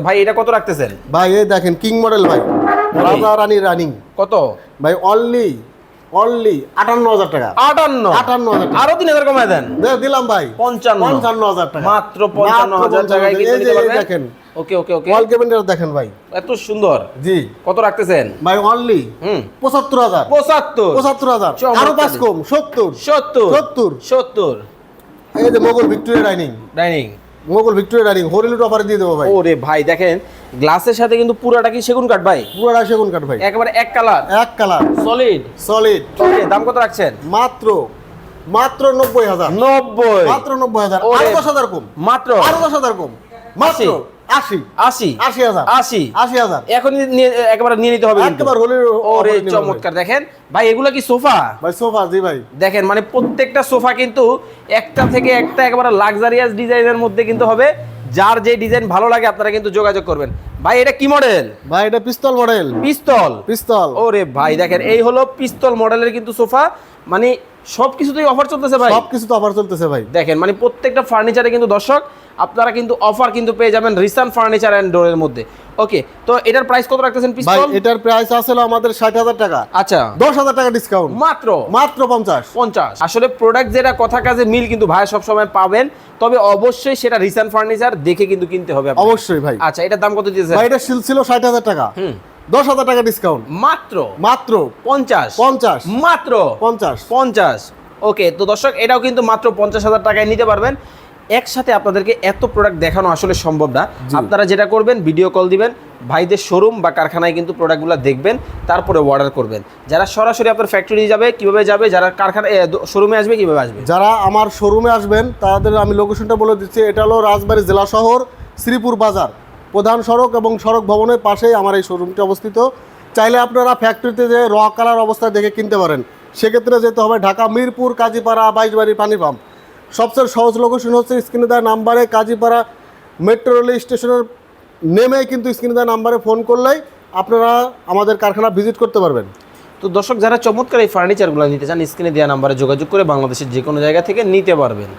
ভাই এটা কত রাখতেছেন? ভাই এই দেখেন কিং মডেল ভাই, রাজা রানী রানিং। কত ভাই অনলি 58,000 টাকা। 58,000 আরো 3,000 কমায় দেন। দিলাম ভাই 55,000 টাকা, মাত্র 55,000 টাকায় কিন্তু নিতে পারবেন। দেখেন ওকে ওকে ওকে, ওয়াল ক্যাবিনেট দেখেন ভাই, এত সুন্দর। জি কত রাখতেছেন? ভাই অনলি 75,000। 75 আরো 5 কম 70 70 70 70। এই যে Mughal Victoria dining, Mughal Victoria dining হরিলুট অফারে দিয়ে দেবো ভাই। ওরে ভাই দেখেন গ্লাসের সাথে কিন্তু পুরাটা কি সেগুন কাঠ ভাই? পুরোটা সেগুন কাঠ ভাই, একেবারে এক কালার সলিড। ওকে, দাম কত রাখছেন? মাত্র 90,000। 90 মাত্র 90,000। ওরে, আরো 10,000 কম, মাত্র আরো 10,000 কম, মাত্র 80 80,000 80,000। এখন একেবারে নিয়ে নিতে হবে কিন্তু। একবার হলে ওরে চমৎকার। দেখেন ভাই এগুলা কি সোফা? ভাই সোফা, জি ভাই। দেখেন মানে প্রত্যেকটা সোফা কিন্তু একটা থেকে একটা একেবারে লাক্সারিয়াস ডিজাইনের মধ্যে কিন্তু হবে। যার যে ডিজাইন ভালো লাগে আপনারা কিন্তু যোগাযোগ করবেন। ভাই এটা কি মডেল? ভাই এটা পিস্তল মডেল। পিস্তল। ওরে ভাই দেখেন এই হলো পিস্তল মডেলের কিন্তু সোফা। মানে সবকিছুতেই অফার চলতেছে ভাই, সবকিছুতে অফার চলতেছে ভাই। দেখেন মানে প্রত্যেকটা ফার্নিচারে কিন্তু দর্শক আপনারা কিন্তু অফার কিন্তু পেয়ে যাবেন রিসান ফার্নিচার এন্ড ডোরের মধ্যে। ওকে, তো এটার প্রাইস কত রাখতেছেন ভাই পিস্তল? এটার প্রাইস আসলে আমাদের 60,000 টাকা। আচ্ছা, 10,000 টাকা ডিসকাউন্ট, মাত্র 50। আসলে প্রোডাক্ট যেটা কথা কাজে মিল কিন্তু ভাই সব সময় পাবেন, তবে অবশ্যই সেটা রিসান ফার্নিচার দেখে কিন্তু কিনতে হবে আপনাকে। অবশ্যই ভাই। আচ্ছা, এটার দাম কত দিয়েছেন? ভাই এটা সিল ছিল 60,000 টাকা, 10,000 টাকা ডিসকাউন্ট, মাত্র 50 মাত্র 50। ওকে, তো দর্শক এটাও কিন্তু মাত্র 50,000 টাকায় নিতে পারবেন। একসাথে আপনাদেরকে এত প্রোডাক্ট দেখানো আসলে সম্ভব না। আপনারা যেটা করবেন ভিডিও কল দিবেন, ভাইদের শোরুম বা কারখানায় কিন্তু প্রোডাক্টগুলো দেখবেন, তারপরে অর্ডার করবেন। যারা সরাসরি আপনার ফ্যাক্টরি যাবে কিভাবে যাবে, যারা কারখানা শোরুমে আসবে কিভাবে আসবে? যারা আমার শোরুমে আসবেন তাদের আমি লোকেশনটা বলে দিচ্ছি। এটা হলো রাজবাড়ী জেলা শহর, শ্রীপুর বাজার, প্রধান সড়ক এবং সড়ক ভবনের পাশেই আমার এই শোরুমটি অবস্থিত। চাইলে আপনারা ফ্যাক্টরিতে যে র কালার অবস্থায় দেখে কিনতে পারেন। সেক্ষেত্রে যেতে হবে ঢাকা মিরপুর কাজীপাড়া 22 পানি পাম্প। সবচেয়ে সহজ লোকেশন হচ্ছে স্ক্রিনে দেওয়া নাম্বারে কাজীপাড়া মেট্রো রেল স্টেশনের নেমে কিন্তু স্ক্রিনে দেওয়া নাম্বারে ফোন করলেই আপনারা আমাদের কারখানা ভিজিট করতে পারবেন। তো দর্শক যারা চমৎকার এই ফার্নিচারগুলো নিতে চান স্ক্রিনে দেওয়া নাম্বারে যোগাযোগ করে বাংলাদেশের যে কোনো জায়গা থেকে নিতে পারবেন।